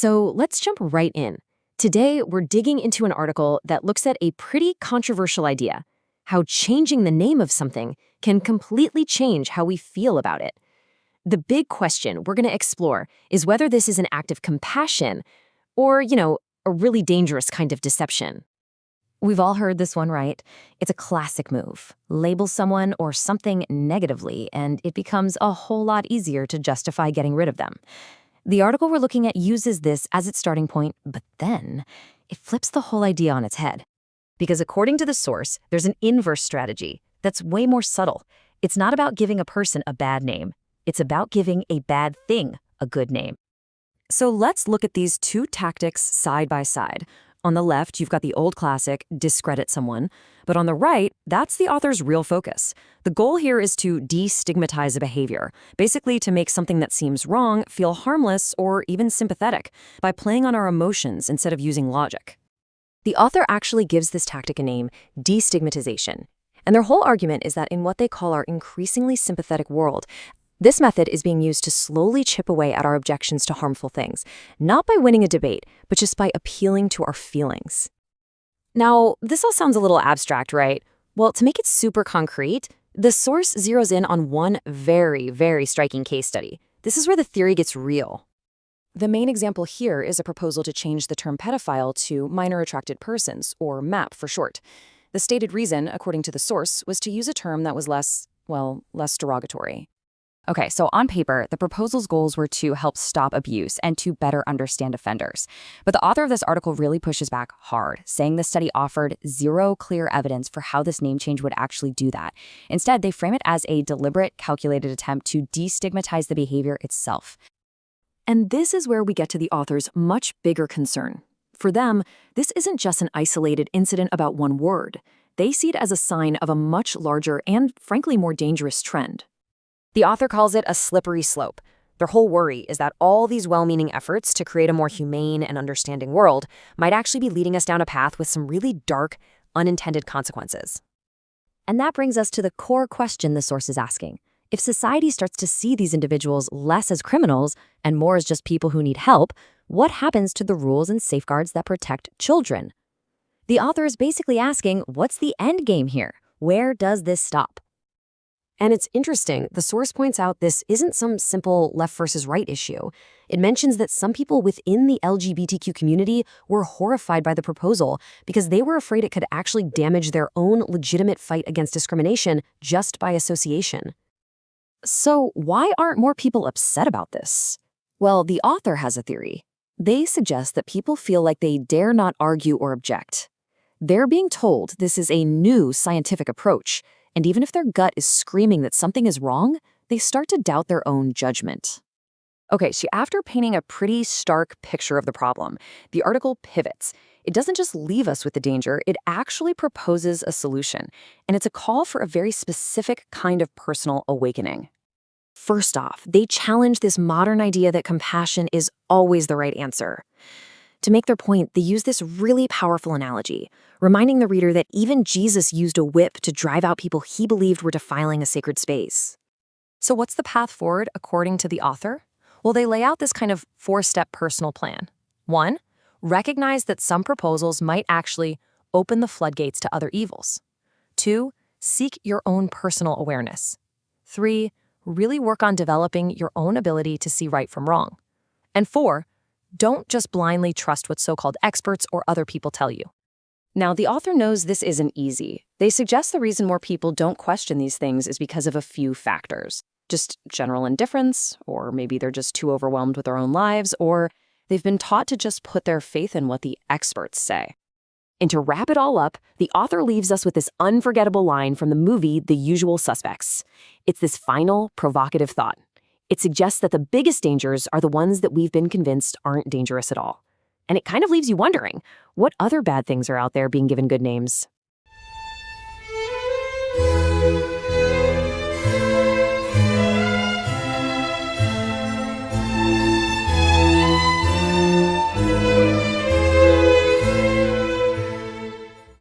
So let's jump right in. Today, we're digging into an article that looks at a pretty controversial idea: how changing the name of something can completely change how we feel about it. The big question we're going to explore is whether this is an act of compassion or, a really dangerous kind of deception. We've all heard this one, right? It's a classic move. Label someone or something negatively, and it becomes a whole lot easier to justify getting rid of them. The article we're looking at uses this as its starting point, but then it flips the whole idea on its head. Because according to the source, there's an inverse strategy that's way more subtle. It's not about giving a person a bad name. It's about giving a bad thing a good name. So let's look at these two tactics side by side. On the left, you've got the old classic, discredit someone. But on the right, that's the author's real focus. The goal here is to destigmatize a behavior, basically to make something that seems wrong feel harmless or even sympathetic by playing on our emotions instead of using logic. The author actually gives this tactic a name, destigmatization. And their whole argument is that in what they call our increasingly sympathetic world, this method is being used to slowly chip away at our objections to harmful things, not by winning a debate, but just by appealing to our feelings. Now, this all sounds a little abstract, right? Well, to make it super concrete, the source zeroes in on one very, very striking case study. This is where the theory gets real. The main example here is a proposal to change the term pedophile to minor attracted persons, or MAP for short. The stated reason, according to the source, was to use a term that was less derogatory. Okay, so on paper, the proposal's goals were to help stop abuse and to better understand offenders. But the author of this article really pushes back hard, saying the study offered zero clear evidence for how this name change would actually do that. Instead, they frame it as a deliberate, calculated attempt to destigmatize the behavior itself. And this is where we get to the author's much bigger concern. For them, this isn't just an isolated incident about one word. They see it as a sign of a much larger and, frankly, more dangerous trend. The author calls it a slippery slope. Their whole worry is that all these well-meaning efforts to create a more humane and understanding world might actually be leading us down a path with some really dark, unintended consequences. And that brings us to the core question the source is asking. If society starts to see these individuals less as criminals and more as just people who need help, what happens to the rules and safeguards that protect children? The author is basically asking, what's the end game here? Where does this stop? And it's interesting, the source points out this isn't some simple left versus right issue. It mentions that some people within the LGBTQ community were horrified by the proposal because they were afraid it could actually damage their own legitimate fight against discrimination just by association. So why aren't more people upset about this? Well, the author has a theory. They suggest that people feel like they dare not argue or object. They're being told this is a new scientific approach, and even if their gut is screaming that something is wrong, they start to doubt their own judgment. Okay, so after painting a pretty stark picture of the problem, the article pivots. It doesn't just leave us with the danger, it actually proposes a solution. And it's a call for a very specific kind of personal awakening. First off, they challenge this modern idea that compassion is always the right answer. To make their point, they use this really powerful analogy, reminding the reader that even Jesus used a whip to drive out people he believed were defiling a sacred space. So what's the path forward according to the author? Well, they lay out this kind of four-step personal plan. 1, recognize that some proposals might actually open the floodgates to other evils. 2, seek your own personal awareness. 3, really work on developing your own ability to see right from wrong. And 4, don't just blindly trust what so-called experts or other people tell you. Now, the author knows this isn't easy. They suggest the reason more people don't question these things is because of a few factors. Just general indifference, or maybe they're just too overwhelmed with their own lives, or they've been taught to just put their faith in what the experts say. And to wrap it all up, the author leaves us with this unforgettable line from the movie The Usual Suspects. It's this final, provocative thought. It suggests that the biggest dangers are the ones that we've been convinced aren't dangerous at all. And it kind of leaves you wondering, what other bad things are out there being given good names?